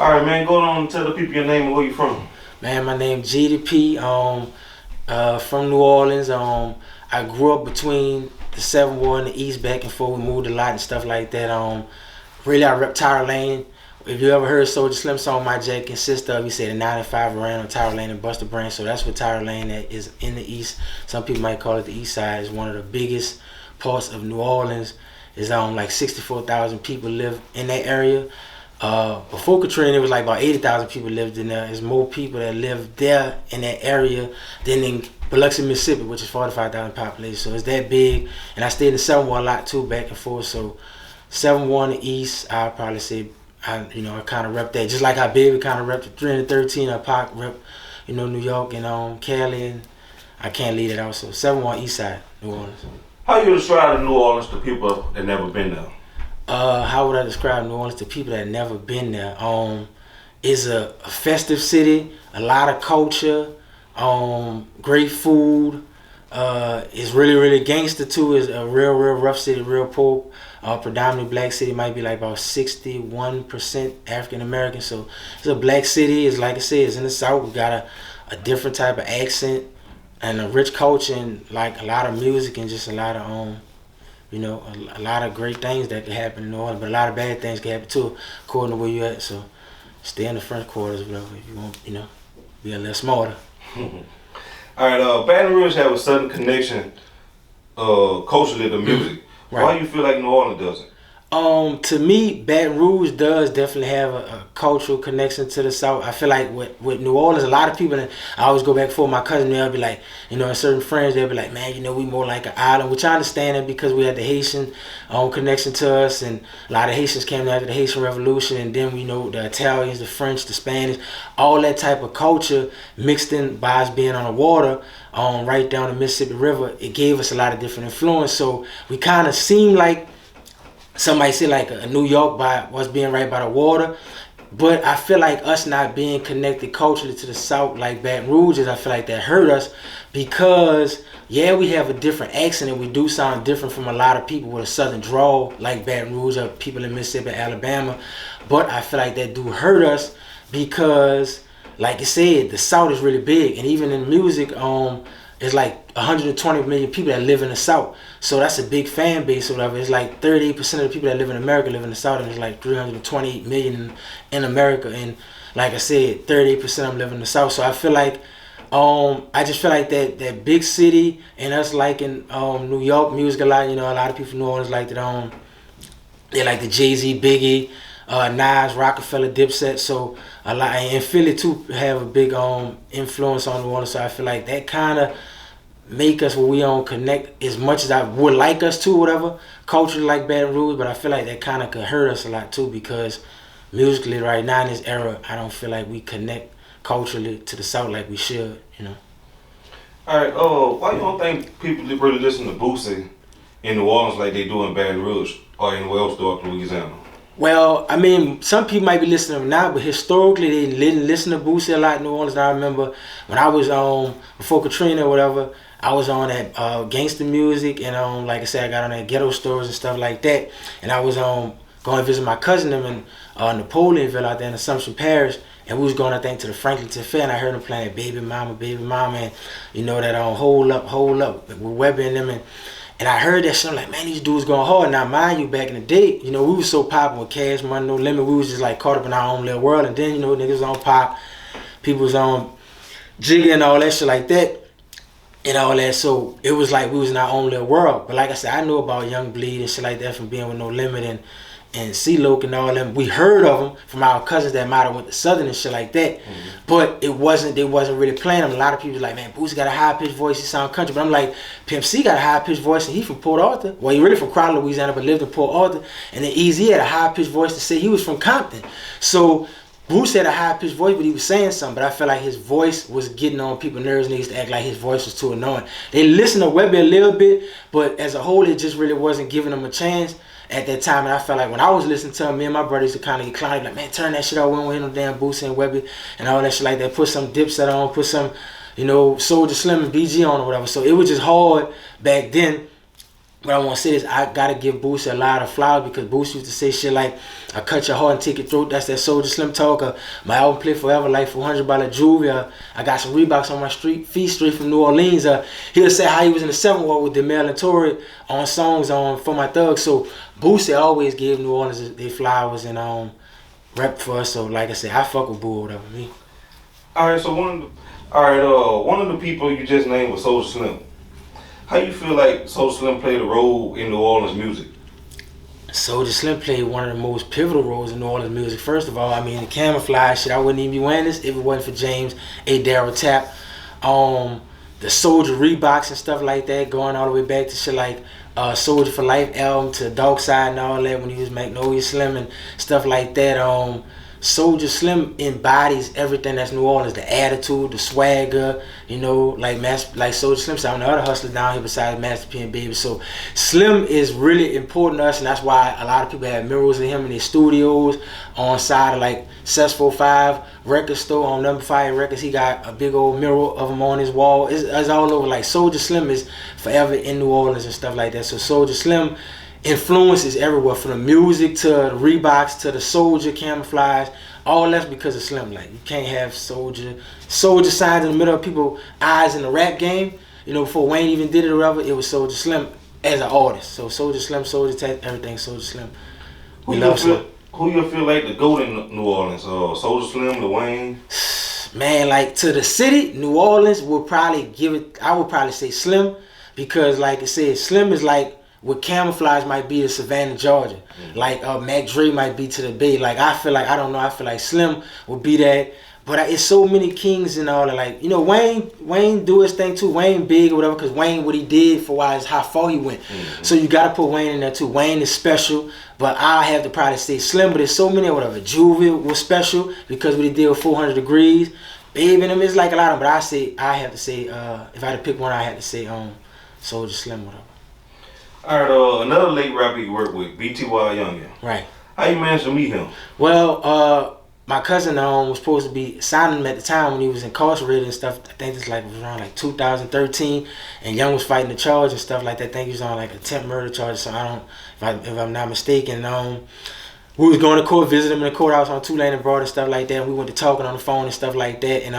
All right, man. Go on and tell the people your name and where you from. Man, my name Geedy P. From New Orleans. I grew up between the 7th Ward and the East, back and forth. We moved a lot and stuff like that. Really, I rep Tyler Lane. If you ever heard Soulja Slim song, My Jack consists of, he said the 95 around on Tyler Lane and Buster Brand. So that's what Tyler Lane that is in the East. Some people might call it the East Side. It's one of the biggest parts of New Orleans. It's like 64,000 people live in that area. Before Katrina, it was like about 80,000 people lived in there. There's more people that live there in that area than in Biloxi, Mississippi, which is 45,000 population. So it's that big. And I stayed in the 7th Ward a lot too, back and forth. So 7th Ward in the East, I'd probably say, I kind of rep that. Just like how Baby kind of rep the 313, Pac rep, New York and Cali, and I can't leave it out. So 7th Ward East Side, New Orleans. How you describe New Orleans to people that never been there? How would I describe New Orleans to people that never been there? It's a festive city, a lot of culture, great food. It's really gangster too. It's a real rough city, real poor. Predominantly black city, might be like about 61% African American. So it's a black city. It's like I said, it's in the South. We got a different type of accent and a rich culture and like a lot of music and just a lot of a lot of great things that can happen in New Orleans, but a lot of bad things can happen too, according to where you at. So stay in the French quarters or whatever if you want, be a little smarter. All right, Baton Rouge have a certain connection culturally to music. Right. Why do you feel like New Orleans doesn't? To me, Baton Rouge does definitely have a cultural connection to the South. I feel like with New Orleans, a lot of people, and I always go back for my cousin, they'll be like, and certain friends, they'll be like, man, we more like an island, which I understand it because we had the Haitian connection to us, and a lot of Haitians came after the Haitian Revolution, and then we know the Italians, the French, the Spanish, all that type of culture mixed in by us being on the water, right down the Mississippi River. It gave us a lot of different influence, so we kind of seem like somebody say like a New York by us being right by the water, but I feel like us not being connected culturally to the South like Baton Rouge is, I feel like that hurt us because, yeah, we have a different accent and we do sound different from a lot of people with a southern drawl like Baton Rouge or people in Mississippi, Alabama, but I feel like that do hurt us because, like I said, the South is really big, and even in music, it's like 120 million people that live in the South. So that's a big fan base or whatever. It's like 38% of the people that live in America live in the South, and it's like 328 million in America. And like I said, 38% of them live in the South. So I feel like, I just feel like that big city and us liking New York music a lot. A lot of people from New Orleans like that. They like the Jay-Z, Biggie, Nas, Rockefeller, Dipset. So a lot, and Philly too have a big influence on New Orleans. So I feel like that kind of make us where we don't connect as much as I would like us to, whatever, culturally like Baton Rouge, but I feel like that kind of could hurt us a lot too because musically right now in this era, I don't feel like we connect culturally to the South like we should, All right, why you don't think people really listen to Boosie in New Orleans like they do in Baton Rouge or in Wellsdorf, Louisiana? Well, I mean, some people might be listening to him now, but historically they didn't listen to Boosie a lot in New Orleans. I remember when I was before Katrina or whatever, I was on that gangster music, and like I said, I got on that ghetto stores and stuff like that. And I was going to visit my cousin them in Napoleonville out there in Assumption Parish, and we was going, I think, to the Franklinton Fair, and I heard them playing Baby Mama, and that Hold Up with Webber and them, and I heard that shit. I'm like, man, these dudes going hard. Now, mind you, back in the day, we was so popular with Cash Money, No Limit. We was just like caught up in our own little world, and then niggas was on Pop, people was on Jigga and all that shit like that. And all that, so it was like we was in our own little world. But like I said, I knew about Young Bleed and shit like that from being with No Limit and C-Loke and all them. We heard of them from our cousins that might have went to Southern and shit like that. Mm-hmm. But they wasn't really playing them. A lot of people was like, man, Boosie got a high-pitched voice, he sound country. But I'm like, Pimp C got a high-pitched voice and he from Port Arthur. Well, he really from Crowder, Louisiana, but lived in Port Arthur. And then Eazy had a high-pitched voice to say he was from Compton. So Bruce had a high-pitched voice, but he was saying something. But I felt like his voice was getting on people's nerves, and they used to act like his voice was too annoying. They listened to Webby a little bit, but as a whole, it just really wasn't giving him a chance at that time. And I felt like when I was listening to him, me and my brothers used to kind of get clowny, like, man, turn that shit out. We don't hear no damn Boosie and Webby and all that shit like that. Put some Dipset on, put some, Soulja Slim and BG on or whatever. So it was just hard back then But I want to say this, I gotta give Boosie a lot of flowers because Boosie used to say shit like, "I cut your heart and take your throat." That's that Soulja Slim talk. My album play forever, like 400 by La Juvia. I got some Reeboks on my feet straight from New Orleans. He'll say how he was in the 7th Ward with Demel and Tory on songs on For My Thug. So Boosie always gave New Orleans their flowers and rep for us. So like I said, I fuck with Boo or whatever me. All right, so one of the people you just named was Soulja Slim. How you feel like Soulja Slim played a role in New Orleans music? Soulja Slim played one of the most pivotal roles in New Orleans music. First of all, I mean the camouflage shit. I wouldn't even be wearing this if it wasn't for James A. Darryl Tap. The Soulja Reeboks and stuff like that, going all the way back to shit like Soulja for Life album to Dark Side and all that when he was Magnolia Slim and stuff like that. Soulja Slim embodies everything that's New Orleans, the attitude, the swagger, you know, like Soulja Slim said, I'm the other hustler down here besides Master P and Baby. So Slim is really important to us, and that's why a lot of people have murals of him in their studios on side of like Cess 45 record store on Number 5 Records. He got a big old mural of him on his wall. It's all over. Like Soulja Slim is forever in New Orleans and stuff like that. So Soulja Slim influences everywhere, from the music to the Reeboks to the Soulja camouflage. All that's because of Slim. Like you can't have Soulja signs in the middle of people's eyes in the rap game. You know, before Wayne even did it or whatever, it was Soulja Slim as an artist. So Soulja Slim, Soulja Tech, everything Soulja Slim. We love Slim. Who you feel like the GOAT in New Orleans? Soulja Slim, Lil Wayne? Man, like to the city, New Orleans would probably give it. I would probably say Slim, because like I said, Slim is like what Camouflage might be to Savannah, Georgia. Like Mac Dre might be to the Bay. Like I feel like Slim would be that. But it's so many kings and all that. Like, you know, Wayne do his thing too. Wayne big or whatever, because Wayne, what he did for why is how far he went. So you got to put Wayne in there too. Wayne is special, but I have to probably say Slim. But there's so many or whatever. Juvie was special because what he did with 400 Degrees. Baby and them, it's like a lot of them. But I have to say, if I had to pick one, I had to say Soulja Slim, whatever. Alright, another late rapper you work with, BTY Youngin. Right. How you managed to meet him? Well, my cousin was supposed to be signing him at the time when he was incarcerated and stuff. I think it was around like 2013, and Young was fighting the charge and stuff like that. I think he was on like attempt murder charge. So if I'm not mistaken, we was going to court, visiting him in the courthouse on Tulane and Broad and stuff like that. And we went to talking on the phone and stuff like that. And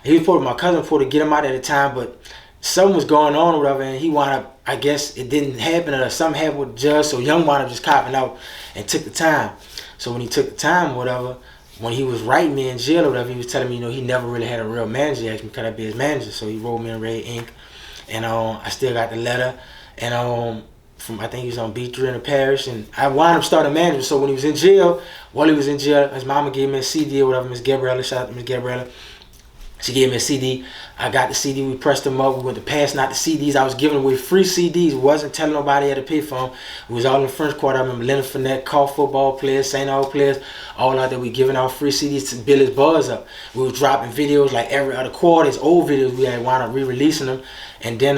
he was supposed, my cousin was supposed to get him out at the time, but something was going on or whatever, and he wound up, I guess it didn't happen or something happened with the judge, so Young wound up just copping out and took the time. So when he took the time or whatever, when he was writing me in jail or whatever, he was telling me, you know, he never really had a real manager. He asked me, could I be his manager? So he wrote me in red ink, and I still got the letter, and I think he was on B3 in the parish, and I wound up starting manager. So when he was in jail, while he was in jail, his mama gave me a CD or whatever, Miss Gabriella, shout out to Miss Gabriella. She gave me a CD. I got the CD. We pressed them up. We went to passing out the CDs. I was giving away free CDs. Wasn't telling nobody I had to pay for them. We was all in the French Quarter. I remember Leonard Fournette, call football players, St. Aug players, all out there. We giving out free CDs to build his buzz up. We was dropping videos like every other quarter. His old videos, we had wound up re-releasing them. And then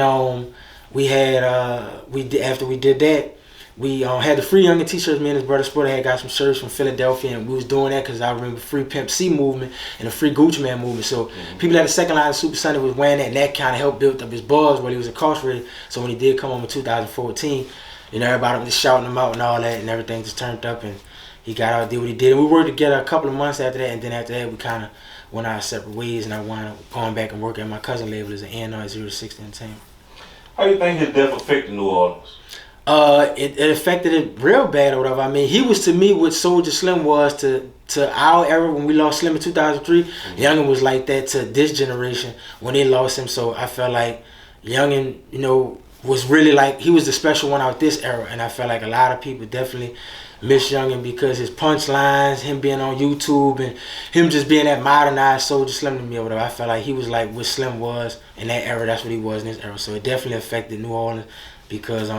we had after we did that, we had the Free Youngin t-shirts. Me and his brother Sporter had got some shirts from Philadelphia, and we was doing that because I remember Free Pimp C movement and the Free Gucci Man movement. So people at the second line of Super Sunday was wearing that, and that kind of helped build up his buzz while he was incarcerated. So when he did come home in 2014, you know, everybody was just shouting him out and all that, and everything just turned up, and he got out, did what he did. And we worked together a couple of months after that, and then after that we kind of went our separate ways, and I wound up going back and working at my cousin label as an A&R 060 Entertainment. How do you think his death affected New Orleans? It affected it real bad or whatever. I mean, he was to me what Soulja Slim was to our era when we lost Slim in 2003. Youngin was like that to this generation when they lost him. So I felt like Youngin, you know, was really like, he was the special one out this era. And I felt like a lot of people definitely miss Youngin because his punchlines, him being on YouTube, and him just being that modernized Soulja Slim to me or whatever. I felt like he was like what Slim was in that era. That's what he was in this era. So it definitely affected New Orleans because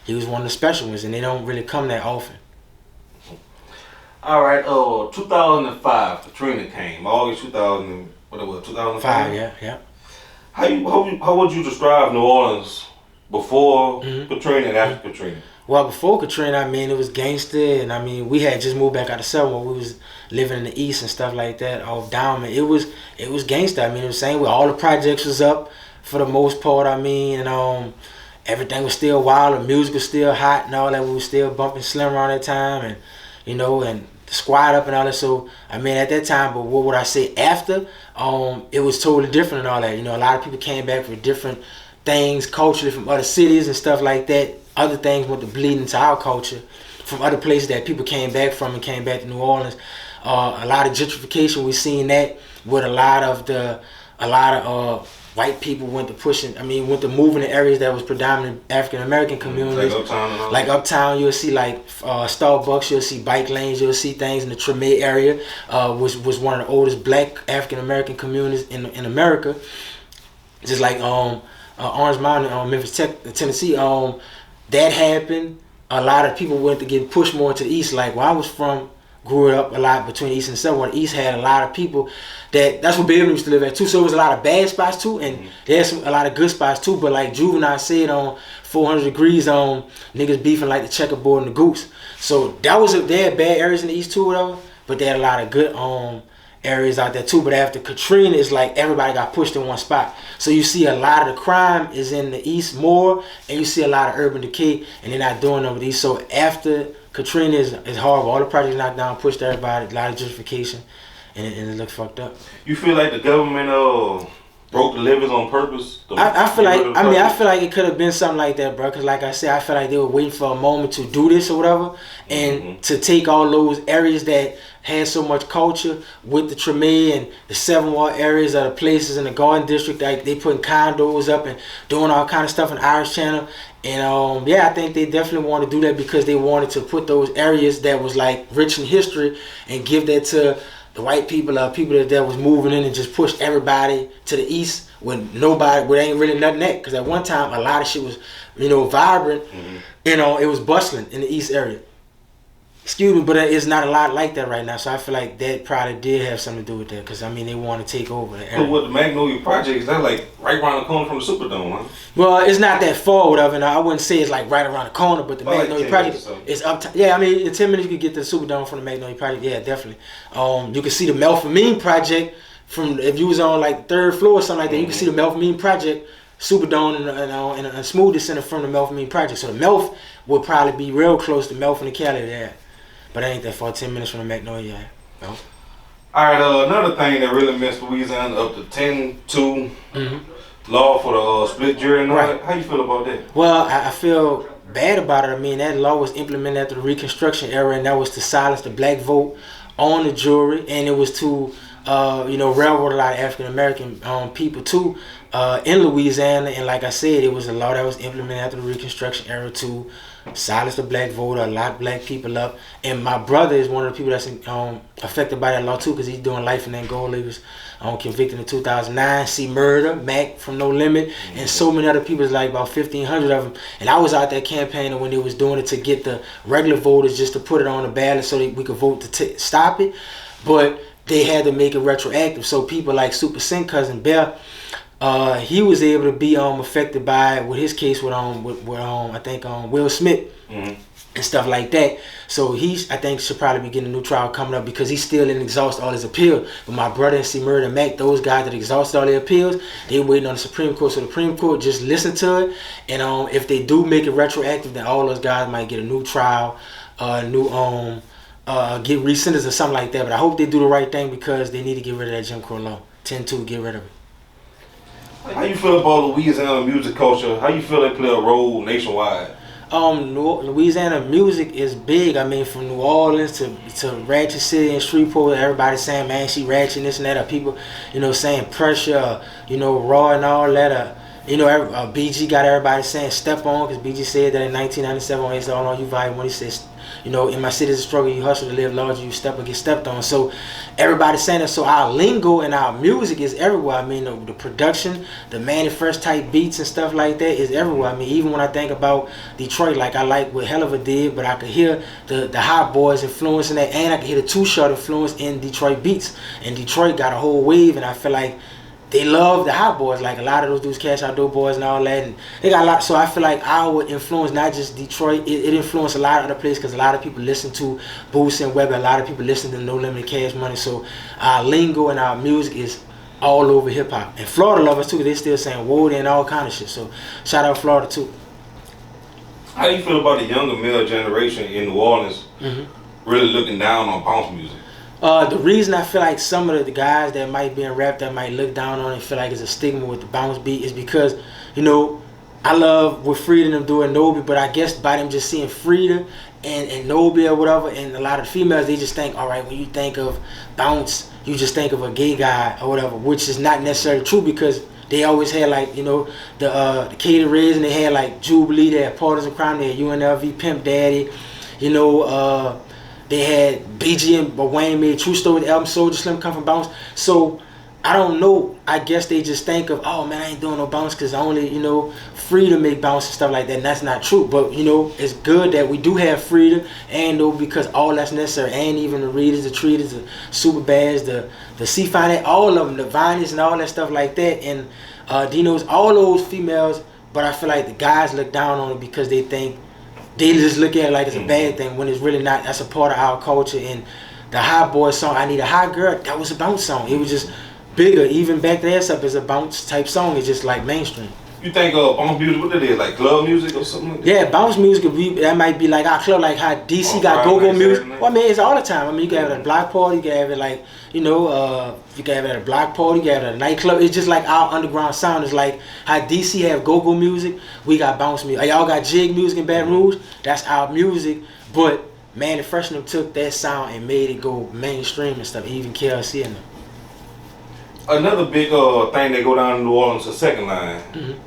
he was one of the special ones, and they don't really come that often. All right, 2005, Katrina came. August 2005? Yeah. How would you describe New Orleans before Katrina and after Katrina? Well, before Katrina, I mean, it was gangster, and I mean, we had just moved back out of Selma. We was living in the East and stuff like that, off Diamond. It was gangster. I mean, it was the same way. All the projects was up for the most part, I mean, everything was still wild, the music was still hot and all that. We was still bumping Slim around that time, and and the Squad Up and all that. So I mean, at that time, but what would I say after? It was totally different and all that. A lot of people came back with different things culturally from other cities and stuff like that. Other things went to bleed into our culture from other places that people came back from and came back to New Orleans. A lot of gentrification, we seen that with a lot of white people went to moving to areas that was predominant African American communities. Like Uptown and all Like Uptown, you'll see Starbucks, you'll see bike lanes, you'll see things in the Treme area, was one of the oldest black African American communities in America. Just like Orange Mountain, Memphis, Tennessee, that happened. A lot of people went to get pushed more to the east. Like where I was from, grew up a lot between the east and the south. Where the east had a lot of people that's where Baby used to live at too. So it was a lot of bad spots too, and there's a lot of good spots too. But like Juvenile said on 400 Degrees, niggas beefing like the checkerboard and the goose. So they had bad areas in the east too, whatever. But they had a lot of good areas out there too. But after Katrina, it's like everybody got pushed in one spot. So you see a lot of the crime is in the east more, and you see a lot of urban decay, and they're not doing over these. So after Katrina is horrible. All the projects knocked down, pushed everybody, a lot of gentrification, and it looked fucked up. You feel like the government broke the levers on purpose? I feel like it could have been something like that, bro. Because like I said, I feel like they were waiting for a moment to do this or whatever, and to take all those areas that had so much culture with the Treme and the Seven Wall areas of the places in the Garden District. Like they putting condos up and doing all kind of stuff in Irish Channel. And I think they definitely want to do that because they wanted to put those areas that was like rich in history and give that to the white people, people that was moving in and just pushed everybody to the east when ain't really nothing there. Because at one time a lot of shit was, vibrant. It was bustling in the east area. Excuse me, but it's not a lot like that right now. So I feel like that probably did have something to do with that. Because, they want to take over the area. But with the Magnolia Projects, that's like right around the corner from the Superdome, huh? Well, it's not that far, whatever. I wouldn't say it's like right around the corner, but the Magnolia Project is up. Yeah, in 10 minutes you could get to the Superdome from the Magnolia Project. Yeah, definitely. You can see the Melpomene Project from, if you was on like third floor or something like that, you can see the Melpomene Project, Superdome, and Smooth Descent from the Melpomene Project. So the Melf would probably be real close to Melf and the Cali there. But it ain't that far, 10 minutes from the Magnolia. No. Alright, another thing that really messed Louisiana up to 10-2 law for the split jury and all that. How you feel about that? Well, I feel bad about it. That law was implemented after the Reconstruction era, and that was to silence the black vote on the jury, and it was to railroad a lot of African American people too in Louisiana. And like I said, it was a law that was implemented after the Reconstruction era to silence the black voter, lock black people up. And my brother is one of the people that's affected by that law too, because he's doing life in Angola. He was convicted in 2009. C Murder, Mac from No Limit, and so many other people. It's like about 1,500 of them. And I was out there campaigning when they was doing it to get the regular voters just to put it on the ballot so that we could vote to stop it. But they had to make it retroactive. So people like Super Sin Cousin Bear, he was able to be affected by it with his case with I think Will Smith and stuff like that. So I think should probably be getting a new trial coming up because he still didn't exhaust all his appeals. But my brother and C Murder and Mac, those guys that exhausted all their appeals, they waiting on the Supreme Court. So the Supreme Court just listen to it, and if they do make it retroactive, then all those guys might get a new trial, get resentenced or something like that. But I hope they do the right thing because they need to get rid of that Jim Crow law. 10-2, get rid of it. How you feel about Louisiana music culture? How you feel they play a role nationwide? Louisiana music is big. From New Orleans to Ratchet City and Shreveport, everybody saying, man, she ratchet, this and that. Or people, saying pressure, raw and all that. BG got everybody saying step on, because BG said that in 1997 on It's All On You Volume 1, he says, in my city is a struggle, you hustle to live larger, you step or get stepped on. So everybody's saying that. So our lingo and our music is everywhere. The production, the manifest type beats and stuff like that is everywhere. Even when I think about Detroit, like I like what Hell of a did, but I could hear the Hot Boys influence in that, and I could hear the Too Short influence in Detroit beats. And Detroit got a whole wave, and I feel like they love the Hot Boys, like a lot of those dudes, Cash Out Dope Boys and all that, and they got a lot. So I feel like our influence, not just Detroit, it influenced a lot of other places because a lot of people listen to Boosie and Webber, a lot of people listen to No Limit Cash Money. So our lingo and our music is all over hip hop, and Florida love us too. They still saying whoa and all kind of shit. So shout out Florida too. How do you feel about the younger male generation in New Orleans really looking down on bounce music? The reason I feel like some of the guys that might be in rap that might look down on it and feel like it's a stigma with the bounce beat is because, you know, I love what Frida and them doing Nobi, but I guess by them just seeing Frida and Nobi or whatever, and a lot of the females, they just think, all right, when you think of bounce, you just think of a gay guy or whatever, which is not necessarily true because they always had like, you know, the Katy Reds, and they had like Jubilee, they had Partners in Crime, they had UNLV, Pimp Daddy, you know, they had BG and Wayne made True Story, the album Soulja Slim come from bounce. So I don't know. I guess they just think of, oh man, I ain't doing no bounce because I only, you know, Frida make bounce and stuff like that. And that's not true. But you know, it's good that we do have Frida and though because all that's necessary, and even the Readers, the Treaters, the Super Bads, the C-Finite, all of them, the Viners and all that stuff like that. And Dinos, all those females. But I feel like the guys look down on it because they think they just look at it like it's a bad thing when it's really not. That's a part of our culture. And the Hot Boy song, I Need a Hot Girl, that was a bounce song. It was just bigger. Even Back the Ass Up is a bounce type song. It's just like mainstream. You think bounce music, what it is, like club music or something like that? Yeah, bounce music, that might be like our club, like how DC got go-go music. Well, I mean, it's all the time. I mean, you can have it at a block party, you can have it like, you know, you can have it at a block party, you can have it at a nightclub. It's just like our underground sound. It's like how DC have go-go music, we got bounce music. Y'all got jig music in Baton Rouge, that's our music. But Manny Fresh and them took that sound and made it go mainstream and stuff, even KLC and them. Another big thing that go down in New Orleans is second line.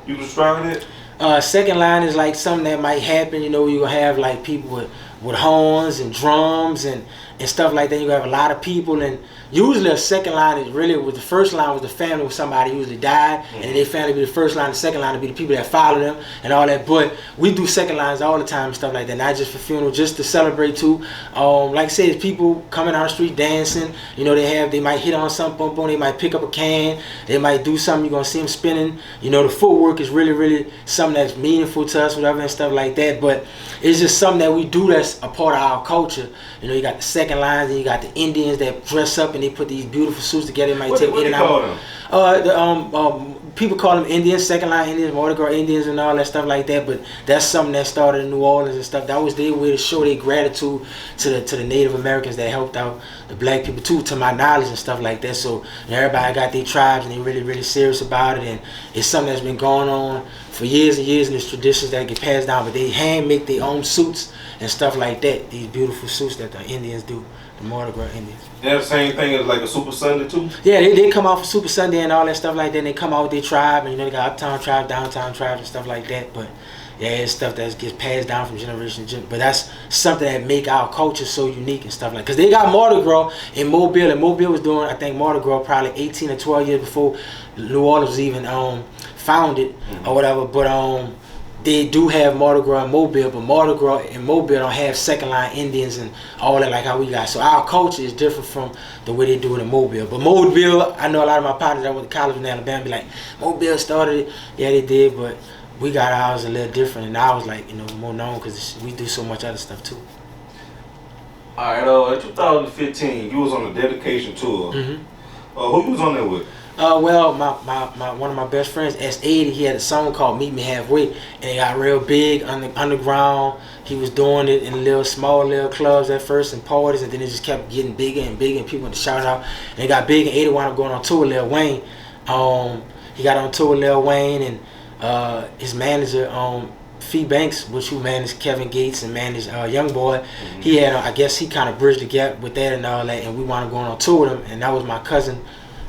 You describing it? Second line is like something that might happen. You know, you gonna have like people with horns and drums and stuff like that. You gonna have a lot of people, and usually a second line is really with the first line was the family when somebody usually died, and then their family be the first line. The second line would be the people that follow them and all that. But we do second lines all the time and stuff like that. Not just for funeral, just to celebrate too. Like I said, it's people coming down the street dancing. You know, they might hit on something, bump on. They might pick up a can. They might do something. You're gonna see them spinning. You know, the footwork is really, really something that's meaningful to us, whatever, and stuff like that. But it's just something that we do that's a part of our culture. You know, you got the second lines, and you got the Indians that dress up and they put these beautiful suits together. It might take 8 and out. People call them Indians, second line Indians, Mardi Gras Indians, and all that stuff like that. But that's something that started in New Orleans and stuff. That was their way to show their gratitude to the Native Americans that helped out the black people too, to my knowledge and stuff like that. So everybody got their tribes and they really, really serious about it. And it's something that's been going on for years and years, and it's traditions that get passed down. But they hand make their own suits and stuff like that. These beautiful suits that the Indians do, the Mardi Gras Indians. Yeah, the same thing as like a Super Sunday too? Yeah, they come out for Super Sunday and all that stuff like that. And they come out with their tribe, and you know they got uptown tribe, downtown tribe, and stuff like that. But yeah, it's stuff that gets passed down from generation to generation. But that's something that make our culture so unique and stuff like. Cause they got Mardi Gras in Mobile, and Mobile was doing, I think, Mardi Gras probably 18 or 12 years before New Orleans was even founded or whatever. But they do have Mardi Gras in Mobile, but Mardi Gras in Mobile don't have second line Indians and all that like how we got. So our culture is different from the way they do it in Mobile. But Mobile, I know a lot of my partners that went to college in Alabama be like, Mobile started it. Yeah, they did, but we got ours a little different, and I was like, you know, more known because we do so much other stuff too. All right, in 2015, you was on a dedication tour. Who you was on there with? Well, my one of my best friends, S80, he had a song called Meet Me Halfway, and it got real big on the underground. He was doing it in small little clubs at first and parties, and then it just kept getting bigger and bigger, and people went to shout out. And it got big, and 80 wound up going on tour with Lil Wayne. He got on tour with Lil Wayne, and his manager, Fee Banks, who managed Kevin Gates and managed Young Boy, he had, I guess he kind of bridged the gap with that and all that, and we wound up going on tour with him, and that was my cousin,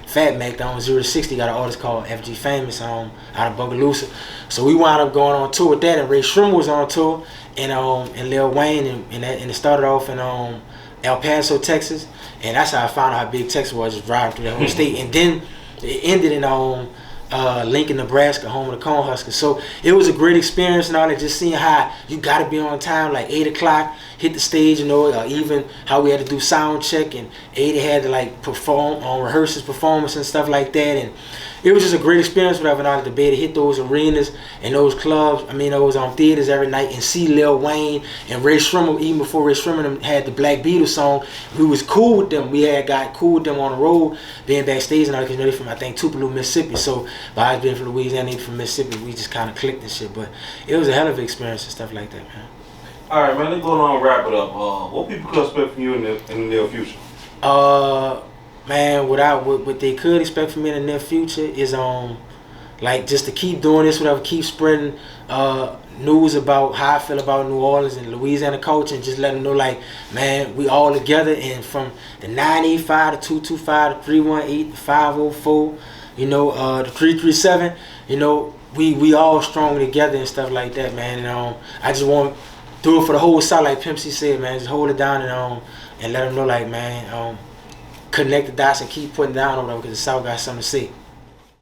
Fat Mac, on 0 to 60, got an artist called FG Famous out of Bogalusa. So we wound up going on tour with that, and Ray Shrimmer was on tour, and Lil Wayne, and it started off in El Paso, Texas, and that's how I found out how big Texas was, just driving through that whole state. And then it ended in Lincoln, Nebraska, home of the Cornhuskers. So it was a great experience and all that, just seeing how you gotta be on time, like 8 o'clock, hit the stage, you know, even how we had to do sound check, and 80 had to like perform on rehearsals, performance and stuff like that. And it was just a great experience with having all the debate to hit those arenas and those clubs, those theaters every night, and see Lil Wayne and Ray Shrimmer. Even before Ray Shrimmer had the Black Beatles song, we was cool with them. We had got cool with them on the road, being backstage and all, because you know, they from, I think, Tupelo, Mississippi. So But I was being from Louisiana, he from Mississippi. We just kind of clicked and shit. But it was a hell of an experience and stuff like that, man. All right, man. Let's go on and wrap it up. What people could expect from you in the near future? Man, what they could expect from me in the near future is like just to keep doing this, whatever, keep spreading news about how I feel about New Orleans and Louisiana culture, and just let them know, like, man, we all together, and from the 985, the 225, the 318, the 504, you know, the 337, you know, we all strong together and stuff like that, man. And I just want to do it for the whole South, like Pimp C said, man. Just hold it down and let them know, like, man, connect the dots and keep putting down on them, because the South got something to say.